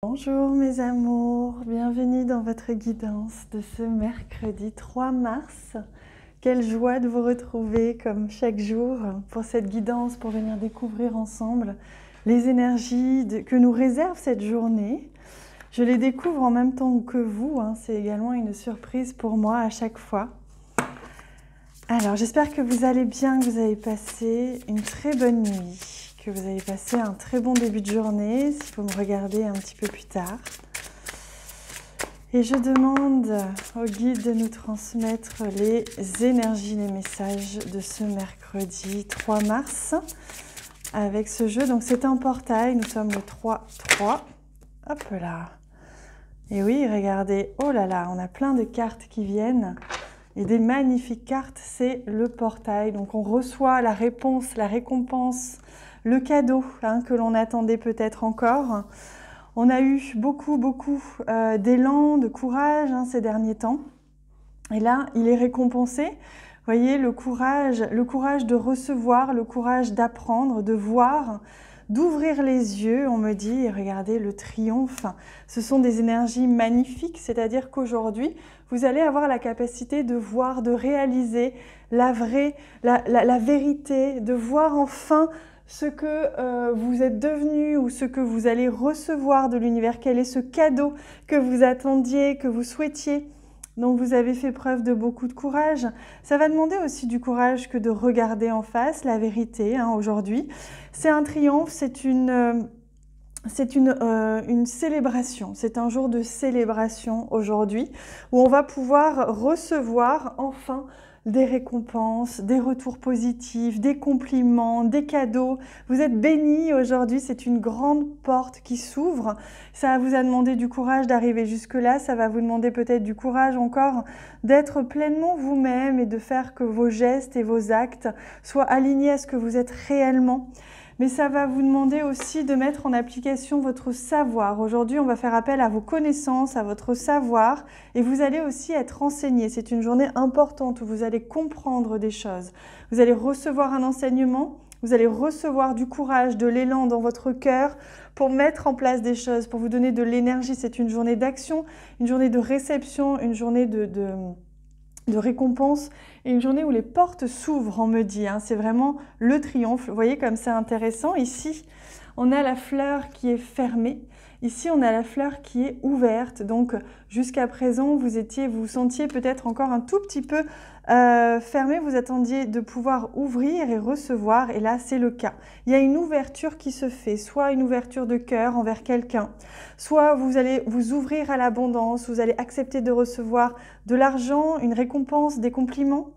Bonjour mes amours, bienvenue dans votre guidance de ce mercredi 3 mars. Quelle joie de vous retrouver comme chaque jour pour cette guidance, pour venir découvrir ensemble les énergies que nous réserve cette journée. Je les découvre en même temps que vous, c'est également une surprise pour moi à chaque fois. Alors j'espère que vous allez bien, que vous avez passé une très bonne nuit. Que vous avez passé un très bon début de journée, si vous me regardez un petit peu plus tard. Et je demande au guide de nous transmettre les énergies, les messages de ce mercredi 3 mars avec ce jeu. Donc c'est un portail, nous sommes le 3-3. Hop là. Et oui, regardez, oh là là, on a plein de cartes qui viennent. Et des magnifiques cartes, c'est le portail. Donc on reçoit la réponse, la récompense, le cadeau que l'on attendait peut-être encore. On a eu beaucoup d'élan, de courage ces derniers temps. Et là, il est récompensé. Vous voyez, le courage de recevoir, le courage d'apprendre, de voir, d'ouvrir les yeux, on me dit, et regardez le triomphe. Ce sont des énergies magnifiques, c'est-à-dire qu'aujourd'hui, vous allez avoir la capacité de voir, de réaliser la vérité, de voir enfin ce que vous êtes devenu ou ce que vous allez recevoir de l'univers. Quel est ce cadeau que vous attendiez, que vous souhaitiez. Donc vous avez fait preuve de beaucoup de courage. Ça va demander aussi du courage que de regarder en face la vérité aujourd'hui. C'est un triomphe, c'est une célébration. C'est un jour de célébration aujourd'hui où on va pouvoir recevoir enfin des récompenses, des retours positifs, des compliments, des cadeaux. Vous êtes bénis aujourd'hui, c'est une grande porte qui s'ouvre. Ça vous a demandé du courage d'arriver jusque-là, ça va vous demander peut-être du courage encore d'être pleinement vous-même et de faire que vos gestes et vos actes soient alignés à ce que vous êtes réellement. Mais ça va vous demander aussi de mettre en application votre savoir. Aujourd'hui, on va faire appel à vos connaissances, à votre savoir, et vous allez aussi être enseigné. C'est une journée importante où vous allez comprendre des choses. Vous allez recevoir un enseignement, vous allez recevoir du courage, de l'élan dans votre cœur pour mettre en place des choses, pour vous donner de l'énergie. C'est une journée d'action, une journée de réception, une journée de récompense et une journée où les portes s'ouvrent, on me dit. C'est vraiment le triomphe. Vous voyez comme c'est intéressant. Ici, on a la fleur qui est fermée. Ici, on a la fleur qui est ouverte. Donc, jusqu'à présent, vous vous sentiez peut-être encore un tout petit peu fermé. Vous attendiez de pouvoir ouvrir et recevoir. Et là, c'est le cas. Il y a une ouverture qui se fait. Soit une ouverture de cœur envers quelqu'un. Soit vous allez vous ouvrir à l'abondance. Vous allez accepter de recevoir de l'argent, une récompense, des compliments.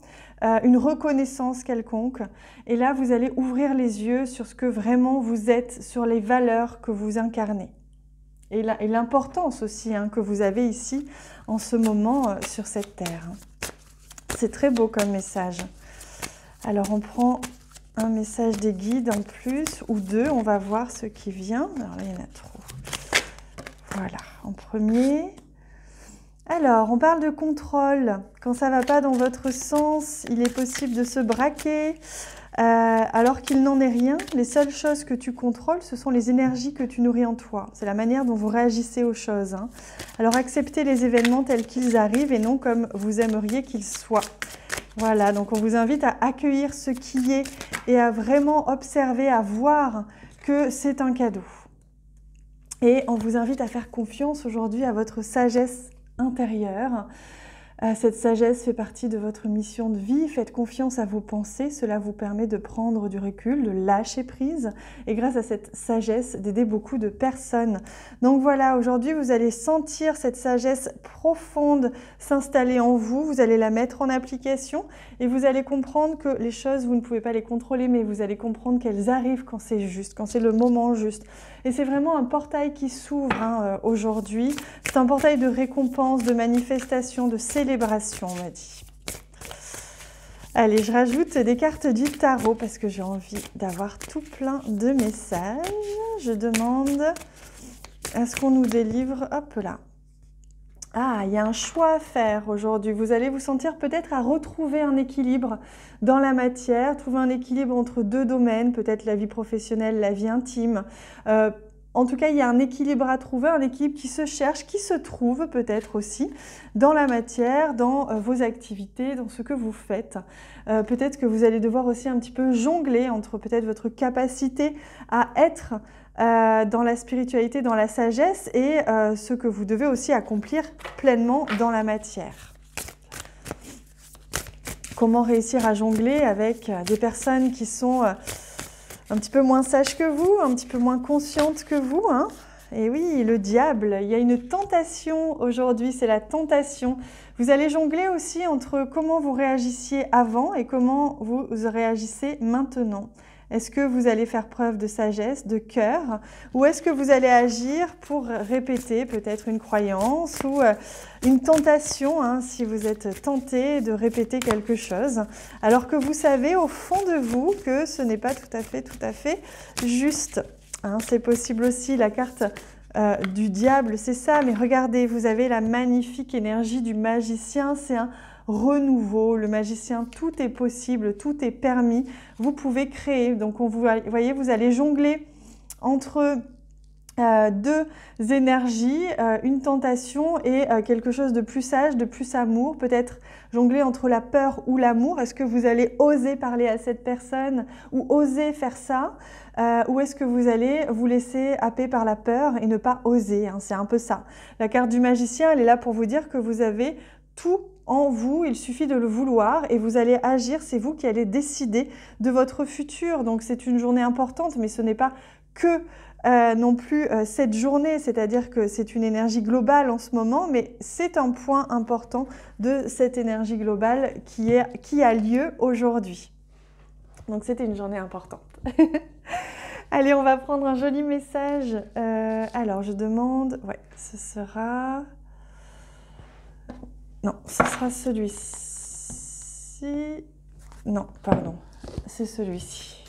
Une reconnaissance quelconque. Et là, vous allez ouvrir les yeux sur ce que vraiment vous êtes, sur les valeurs que vous incarnez. Et l'importance aussi que vous avez ici, en ce moment, sur cette terre. C'est très beau comme message. Alors, on prend un message des guides en plus, ou deux. On va voir ce qui vient. Alors là, il y en a trop. Voilà, en premier... Alors, on parle de contrôle. Quand ça ne va pas dans votre sens, il est possible de se braquer alors qu'il n'en est rien. Les seules choses que tu contrôles, ce sont les énergies que tu nourris en toi. C'est la manière dont vous réagissez aux choses. Alors, acceptez les événements tels qu'ils arrivent et non comme vous aimeriez qu'ils soient. Voilà, donc on vous invite à accueillir ce qui est et à vraiment observer, à voir que c'est un cadeau. Et on vous invite à faire confiance aujourd'hui à votre sagesse intérieure. Cette sagesse fait partie de votre mission de vie. Faites confiance à vos pensées. Cela vous permet de prendre du recul, de lâcher prise. Et grâce à cette sagesse, d'aider beaucoup de personnes. Donc voilà, aujourd'hui, vous allez sentir cette sagesse profonde s'installer en vous. Vous allez la mettre en application. Et vous allez comprendre que les choses, vous ne pouvez pas les contrôler, mais vous allez comprendre qu'elles arrivent quand c'est juste, quand c'est le moment juste. Et c'est vraiment un portail qui s'ouvre aujourd'hui. C'est un portail de récompense, de manifestation, de célébration, on m'a dit. Allez, je rajoute des cartes du tarot parce que j'ai envie d'avoir tout plein de messages. Je demande à ce qu'on nous délivre, hop là. Ah, il y a un choix à faire aujourd'hui. Vous allez vous sentir peut-être à retrouver un équilibre dans la matière, trouver un équilibre entre deux domaines, peut-être la vie professionnelle, la vie intime, En tout cas, il y a un équilibre à trouver, un équilibre qui se cherche, qui se trouve peut-être aussi dans la matière, dans vos activités, dans ce que vous faites. Peut-être que vous allez devoir aussi un petit peu jongler entre peut-être votre capacité à être dans la spiritualité, dans la sagesse et ce que vous devez aussi accomplir pleinement dans la matière. Comment réussir à jongler avec des personnes qui sont un petit peu moins sages que vous, un petit peu moins conscientes que vous, hein. Et oui, le diable, il y a une tentation aujourd'hui, c'est la tentation. Vous allez jongler aussi entre comment vous réagissiez avant et comment vous réagissez maintenant. Est-ce que vous allez faire preuve de sagesse, de cœur, ou est-ce que vous allez agir pour répéter peut-être une croyance ou une tentation, hein, si vous êtes tenté de répéter quelque chose, alors que vous savez au fond de vous que ce n'est pas tout à fait juste. Hein, c'est possible aussi, la carte du diable, c'est ça, mais regardez, vous avez la magnifique énergie du magicien, c'est un renouveau, le magicien, tout est possible, tout est permis, vous pouvez créer. Donc, vous voyez, vous allez jongler entre deux énergies, une tentation et quelque chose de plus sage, de plus amour, peut-être jongler entre la peur ou l'amour. Est-ce que vous allez oser parler à cette personne ou oser faire ça, ou est-ce que vous allez vous laisser happer par la peur et ne pas oser, hein, c'est un peu ça. La carte du magicien, elle est là pour vous dire que vous avez tout en vous, il suffit de le vouloir et vous allez agir, c'est vous qui allez décider de votre futur. Donc c'est une journée importante, mais ce n'est pas que non plus cette journée, c'est-à-dire que c'est une énergie globale en ce moment, mais c'est un point important de cette énergie globale qui a lieu aujourd'hui. Donc c'était une journée importante. Allez, on va prendre un joli message. Alors je demande, ouais, ce sera... Non, ce sera celui-ci. Non, pardon, c'est celui-ci.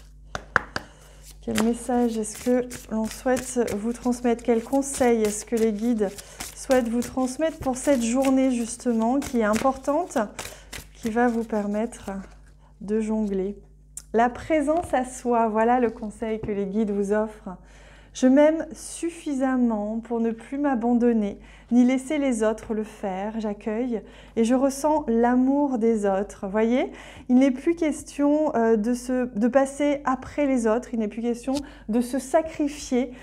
Quel message est-ce que l'on souhaite vous transmettre? Quel conseil est-ce que les guides souhaitent vous transmettre pour cette journée justement qui est importante, qui va vous permettre de jongler? La présence à soi, voilà le conseil que les guides vous offrent. Je m'aime suffisamment pour ne plus m'abandonner, ni laisser les autres le faire. J'accueille et je ressens l'amour des autres. Voyez, il n'est plus question de passer après les autres, il n'est plus question de se sacrifier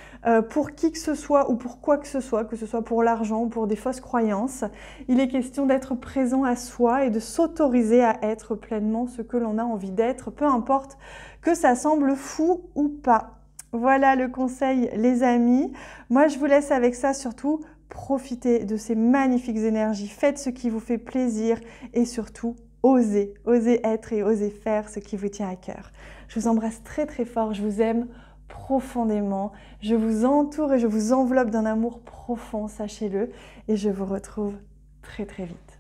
pour qui que ce soit ou pour quoi que ce soit pour l'argent ou pour des fausses croyances. Il est question d'être présent à soi et de s'autoriser à être pleinement ce que l'on a envie d'être, peu importe que ça semble fou ou pas. Voilà le conseil, les amis. Moi, je vous laisse avec ça, surtout, profitez de ces magnifiques énergies. Faites ce qui vous fait plaisir et surtout, osez. Osez être et osez faire ce qui vous tient à cœur. Je vous embrasse très très fort, je vous aime profondément. Je vous entoure et je vous enveloppe d'un amour profond, sachez-le. Et je vous retrouve très très vite.